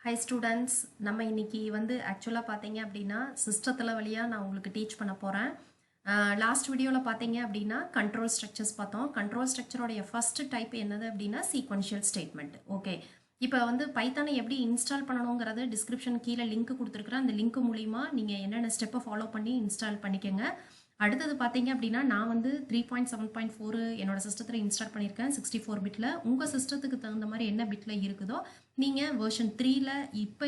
Hi students, நம்ம இன்னைக்கு வந்து ஆக்சுவலா பாத்தீங்க அப்படின்னா சிஸ்டத்துல வழியா நான் உங்களுக்கு டீச் பண்ண போறேன். லாஸ்ட் வீடியோல பாத்தீங்க அப்படின்னா கண்ட்ரோல் ஸ்ட்ரக்சர்ஸ் பார்த்தோம். கண்ட்ரோல் ஸ்ட்ரக்சரோட ஃபர்ஸ்ட் டைப் என்னது அப்படின்னா சீக்வென்ஷியல் ஸ்டேட்மெண்ட். ஓகே, இப்போ வந்து பைத்தானை எப்படி இன்ஸ்டால் பண்ணணுங்கிறது டிஸ்கிரிப்ஷன் கீழே லிங்க் கொடுத்துருக்குறேன். அந்த லிங்க் மூலிமா நீங்கள் என்னென்ன ஸ்டெப்பை ஃபாலோ பண்ணி இன்ஸ்டால் பண்ணிக்கோங்க. அடுத்தது பார்த்தீங்க அப்படின்னா நான் வந்து 3.7.4 என்னோட சிஸ்டத்தில் இன்ஸ்டால் பண்ணியிருக்கேன் 64 பிட்டில். உங்கள் சிஸ்டத்துக்கு தகுந்த மாதிரி என்ன பிட்டில் இருக்குதோ நீங்கள் வெர்ஷன் 3ல இப்போ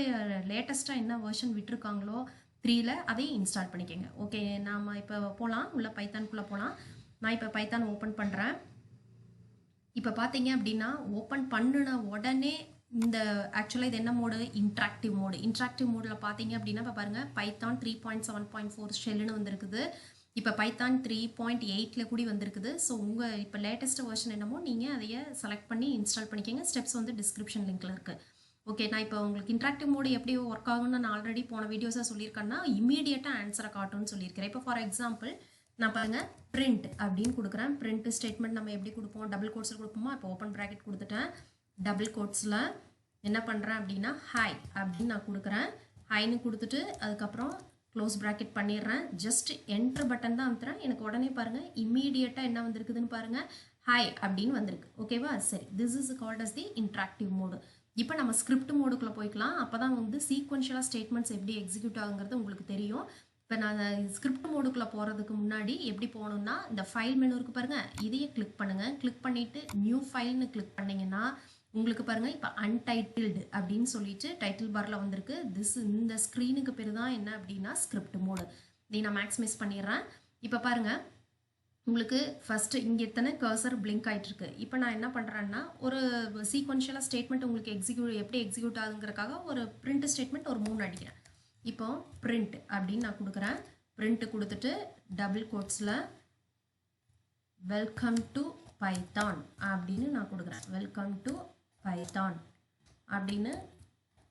லேட்டஸ்ட்டாக என்ன வெர்ஷன் விட்டுருக்காங்களோ 3ல அதையும் இன்ஸ்டால் பண்ணிக்கோங்க. ஓகே, நாம் இப்போ போகலாம், உள்ள பைத்தானுக்குள்ளே போகலாம். நான் இப்போ பைத்தான் ஓப்பன் பண்ணுறேன். இப்போ பார்த்தீங்க அப்படின்னா ஓப்பன் பண்ணின உடனே இந்த ஆக்சுவலாக இது என்ன மோடு, இன்ட்ராக்டிவ் மோடு. இன்ட்ராக்டிவ் மோடில் பார்த்தீங்க அப்படின்னா இப்போ பாருங்கள் பைத்தான் 3.7.4 ஷெல்லுன்னு வந்திருக்குது. இப்போ பைத்தான் 3.8ல கூடி வந்திருக்குது. ஸோ உங்கள் இப்போ லேட்டஸ்ட் வெர்ஷன் என்னமோ நீங்கள் அதையே செலக்ட் பண்ணி இன்ஸ்டால் பண்ணிக்கோங்க. ஸ்டெப்ஸ் வந்து டிஸ்கிரிப்ஷன் லிங்க்ல இருக்குது. ஓகே, நான் இப்போ உங்களுக்கு இன்ட்ராக்டிவ் மோடு எப்படி ஒர்க் ஆகும்னு நான் ஆல்ரெடி போன வீடியோஸாக சொல்லியிருக்கேன்னா இமீடியட்டாக ஆன்சரை காட்டும்னு சொல்லியிருக்கிறேன். இப்போ ஃபார் எக்ஸாம்பிள் நான் பாருங்க பிரிண்ட் அப்படின்னு கொடுக்குறேன். பிரிண்ட் ஸ்டேட்மெண்ட் நம்ம எப்படி கொடுப்போம், டபுள் கோட்ஸில் கொடுப்போமா. இப்போ ஓப்பன் ப்ராக்கெட் கொடுத்துட்டேன். டபுள் கோட்ஸில் என்ன பண்ணுறேன் அப்படின்னா ஹாய் அப்படின்னு நான் கொடுக்குறேன். ஹைன்னு கொடுத்துட்டு அதுக்கப்புறம் க்ளோஸ் ப்ராக்கெட் பண்ணிடுறேன். ஜஸ்ட் என்டர் பட்டன் தான் அமுத்துறேன். எனக்கு உடனே பாருங்கள் இம்மீடியட்டாக என்ன வந்திருக்குதுன்னு பாருங்கள், ஹாய் அப்படின்னு வந்திருக்கு. ஓகேவா, சரி, this is called as the interactive mode. இப்போ நம்ம ஸ்கிரிப்ட் மோடுக்குள்ளே போய்க்கலாம். அப்போ தான் வந்து சீக்வென்ஷியலாக ஸ்டேட்மெண்ட்ஸ் எப்படி எக்ஸிக்யூட் ஆகுங்கிறது உங்களுக்கு தெரியும். இப்போ நான் ஸ்கிரிப்ட் மோடுக்குள்ளே போகிறதுக்கு முன்னாடி எப்படி போகணுன்னா இந்த ஃபைல் மெனு இருக்குது பாருங்கள், இதையே கிளிக் பண்ணுங்கள். கிளிக் பண்ணிவிட்டு நியூ ஃபைல்னு கிளிக் பண்ணிங்கன்னா உங்களுக்கு பாருங்கள் இப்போ அன்டைட்டில்டு அப்படின்னு சொல்லிட்டு டைட்டில் பாரில் வந்திருக்கு. இந்த ஸ்க்ரீனுக்கு பேர் தான் என்ன அப்படின்னா ஸ்கிரிப்ட் மோடு. இதை நான் மேக்ஸிமைஸ் பண்ணிடுறேன். இப்போ பாருங்கள் உங்களுக்கு ஃபஸ்ட்டு இங்கே எத்தனை கர்சர் பிளிங்க் ஆகிட்டு இருக்கு. இப்போ நான் என்ன பண்ணுறேன்னா ஒரு சீக்வென்ஷியலாக ஸ்டேட்மெண்ட் உங்களுக்கு எப்படி எக்ஸிக்யூட் ஆகுங்கிறக்காக ஒரு பிரிண்ட் ஸ்டேட்மெண்ட் ஒரு 3 அடிக்கிறேன். இப்போ பிரிண்ட் அப்படின்னு நான் கொடுக்குறேன். பிரிண்ட் கொடுத்துட்டு டபுள் கோட்ஸில் வெல்கம் டு பைத்தான் அப்படின்னு நான் கொடுக்குறேன். வெல்கம் டு பைத்தான் அப்படின்னு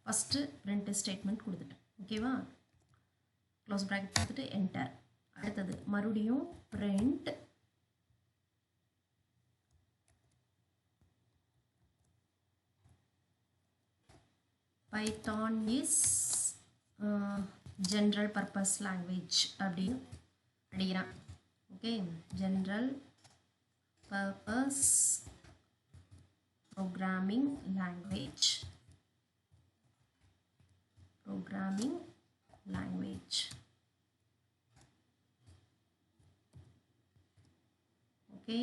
ஃபஸ்ட்டு பிரிண்ட் ஸ்டேட்மெண்ட் கொடுத்துட்டேன். ஓகேவா, க்ளோஸ் ப்ராக்கெட் கொடுத்துட்டு என்டர். அடுத்தது மறுபடியும் print Python is general purpose language அப்படின்னு அடிக்கிறேன். Okay, general purpose programming language. Okay,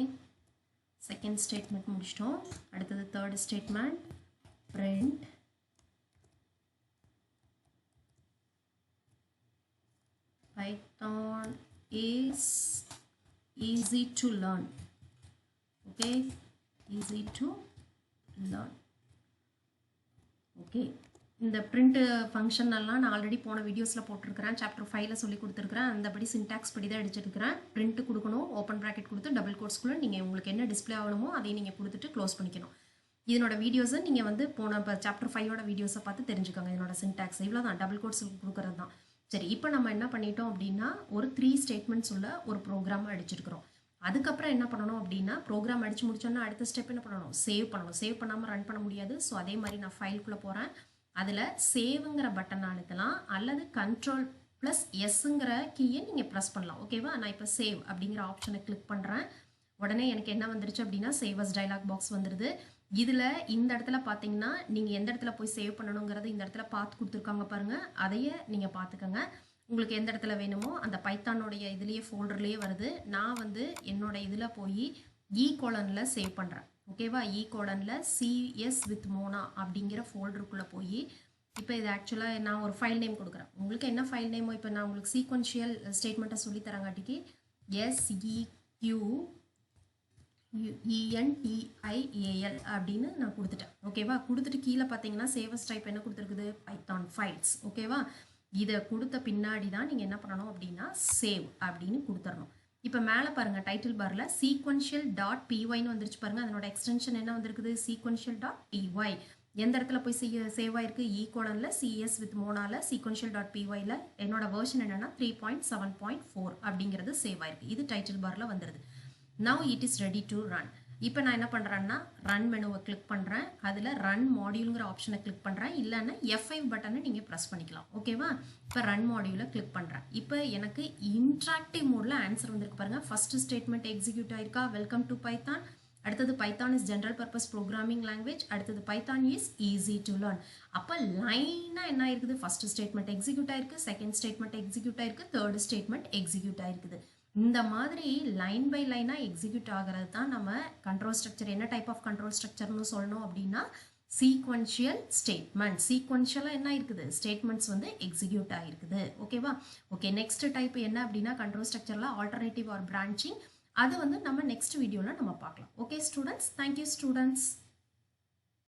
second statement முடிச்சிட்டோம். அடுத்தது third statement print Python is easy to learn. Okay, easy to learn. Okay, இந்த print function எல்லாம் நான் ஆல்ரெடி போன வீடியோஸில் போட்டிருக்கிறேன். சாப்டர் 5ல சொல்லி கொடுத்துருக்கிறேன். அந்தபடி சின்டாக்ஸ் படி தான் அடிச்சிருக்கிறேன். பிரிண்ட் கொடுக்கணும், ஓப்பன் ப்ராக்கெட் கொடுத்து டபுள் கோட்ஸ்குள்ளே நீங்கள் உங்களுக்கு என்ன டிஸ்பிளே ஆகணுமோ அதையும் நீங்கள் கொடுத்துட்டு க்ளோஸ் பண்ணிக்கணும். இதனோட வீடியோஸை நீங்கள் வந்து போன சாப்டர் 5ஓட வீடியோஸை பார்த்து தெரிஞ்சுக்கோங்க. இதனோட சின்டாக்ஸ் இவ்வளோ தான், டபுள் கோட்ஸ் கொடுக்குறது தான். சரி, இப்போ நம்ம என்ன பண்ணிட்டோம் அப்படின்னா ஒரு 3 ஸ்டேட்மெண்ட்ஸ் உள்ள ஒரு ப்ரோக்ராம் அடிச்சிருக்கிறோம். அதுக்கப்புறம் என்ன பண்ணணும் அப்படின்னா ப்ரோக்ராம் அடிச்சு முடிச்சோன்னா அடுத்த ஸ்டெப் என்ன பண்ணணும், சேவ் பண்ணணும். சேவ் பண்ணாமல் ரன் பண்ண முடியாது. ஸோ அதே மாதிரி நான் ஃபைலுக்குள்ளே போகிறேன். அதில் சேவுங்கிற பட்டன் அழுத்தலாம் அல்லது Ctrl+Sங்கிற கீயை நீங்கள் ப்ரெஸ் பண்ணலாம். ஓகேவா, நான் இப்போ சேவ் அப்படிங்கிற ஆப்ஷனை கிளிக் பண்ணுறேன். உடனே எனக்கு என்ன வந்துருச்சு அப்படின்னா சேவஸ் டைலாக் பாக்ஸ் வந்துடுது. இதில் இந்த இடத்துல பார்த்தீங்கன்னா நீங்கள் எந்த இடத்துல போய் சேவ் பண்ணணுங்கிறது இந்த இடத்துல பார்த்து கொடுத்துருக்காங்க பாருங்கள். அதையே நீங்கள் பார்த்துக்கோங்க. உங்களுக்கு எந்த இடத்துல வேணுமோ அந்த பைத்தானுடைய இதுலேயே ஃபோல்டர்லேயே வருது. நான் வந்து என்னோட இதில் போய் ஈகோலனில் சேவ் பண்ணுறேன். ஓகேவா, ஈகோலனில் cswithmona அப்படிங்கிற ஃபோல்டருக்குள்ளே போய் இப்போ இது ஆக்சுவலாக நான் ஒரு ஃபைல் நேம் கொடுக்குறேன். உங்களுக்கு என்ன ஃபைல் நேமோ இப்போ நான் உங்களுக்கு சீக்வென்ஷியல் ஸ்டேட்மெண்ட்டை சொல்லித்தரங்காட்டிக்கு SEQUENTIAL அப்படின்னு நான் கொடுத்துட்டேன். ஓகேவா, கொடுத்துட்டு கீழே பார்த்தீங்கன்னா சேவஸ் டைப் என்ன கொடுத்துருக்குது, பைத்தான் ஃபைல்ஸ். ஓகேவா, இதை கொடுத்த பின்னாடி தான் நீங்கள் என்ன பண்ணணும் அப்படின்னா சேவ் அப்படின்னு கொடுத்துடணும். இப்போ மேலே பாருங்கள் டைட்டில் பாரில் sequential.pyன்னு வந்துருச்சு பாருங்கள். அதனோட எக்ஸ்டென்ஷன் என்ன வந்திருக்குது, sequential.py. எந்த இடத்துல போய் சேவ் ஆயிருக்கு, ஈகோலனில் cswithmona sequential.pyல என்னோட வெர்ஷன் என்னென்னா 3.7.4 அப்படிங்கிறது சேவ் ஆயிருக்கு. இது டைட்டில் பாரில் வந்துடுது. Now it is ready to run. இப்போ நான் என்ன பண்ணுறேன்னா ரன் மெனுவை கிளிக் பண்ணுறேன். அதில் ரன் மாடியூலுங்கிற ஆப்ஷனை கிளிக் பண்ணுறேன். இல்லைன்னா F5 பட்டனை நீங்கள் ப்ரெஸ் பண்ணிக்கலாம். ஓகேவா? இப்போ ரன் மாடியூலை கிளிக் பண்ணுறேன். இப்போ எனக்கு இன்ட்ராக்டிவ் மோடில் ஆன்சர் வந்திருக்கு பாருங்கள். ஃபர்ஸ்ட் ஸ்டேட்மெண்ட் எக்ஸிக்யூட் ஆயிருக்கா, வெல்கம் டு பைத்தான். அடுத்தது Python is general purpose programming language. அடுத்தது Python is easy to learn. அப்போ லைனாக என்ன ஆயிருக்குது, ஃபர்ஸ்ட் ஸ்டேட்மெண்ட் எக்ஸிக்யூட் ஆயிருக்கு, செகண்ட் ஸ்டேட்மெண்ட் எக்ஸிக்யூட் ஆயிருக்கு, தேர்ட் ஸ்டேட்மெண்ட் எக்ஸிக்யூட் ஆயிருக்குது. இந்த மாதிரி லைன் பை லைனாக எக்ஸிக்யூட் ஆகிறது தான் நம்ம கண்ட்ரோல் ஸ்ட்ரக்சர். என்ன டைப் ஆஃப் கண்ட்ரோல் ஸ்ட்ரக்சர்னு சொல்லணும் அப்படின்னா சீக்வென்ஷியல் ஸ்டேட்மெண்ட். சீக்வென்ஷியலாக என்ன இருக்குது, ஸ்டேட்மெண்ட்ஸ் வந்து எக்ஸிக்யூட் ஆயிருக்குது. ஓகேவா? ஓகே, நெக்ஸ்ட் டைப் என்ன அப்படின்னா கண்ட்ரோல் ஸ்ட்ரக்சரில் ஆல்டர்னேட்டிவ் ஆர் பிரான்ச்சிங். அது வந்து நம்ம நெக்ஸ்ட் வீடியோவில் நம்ம பார்க்கலாம். Okay students, thank you students.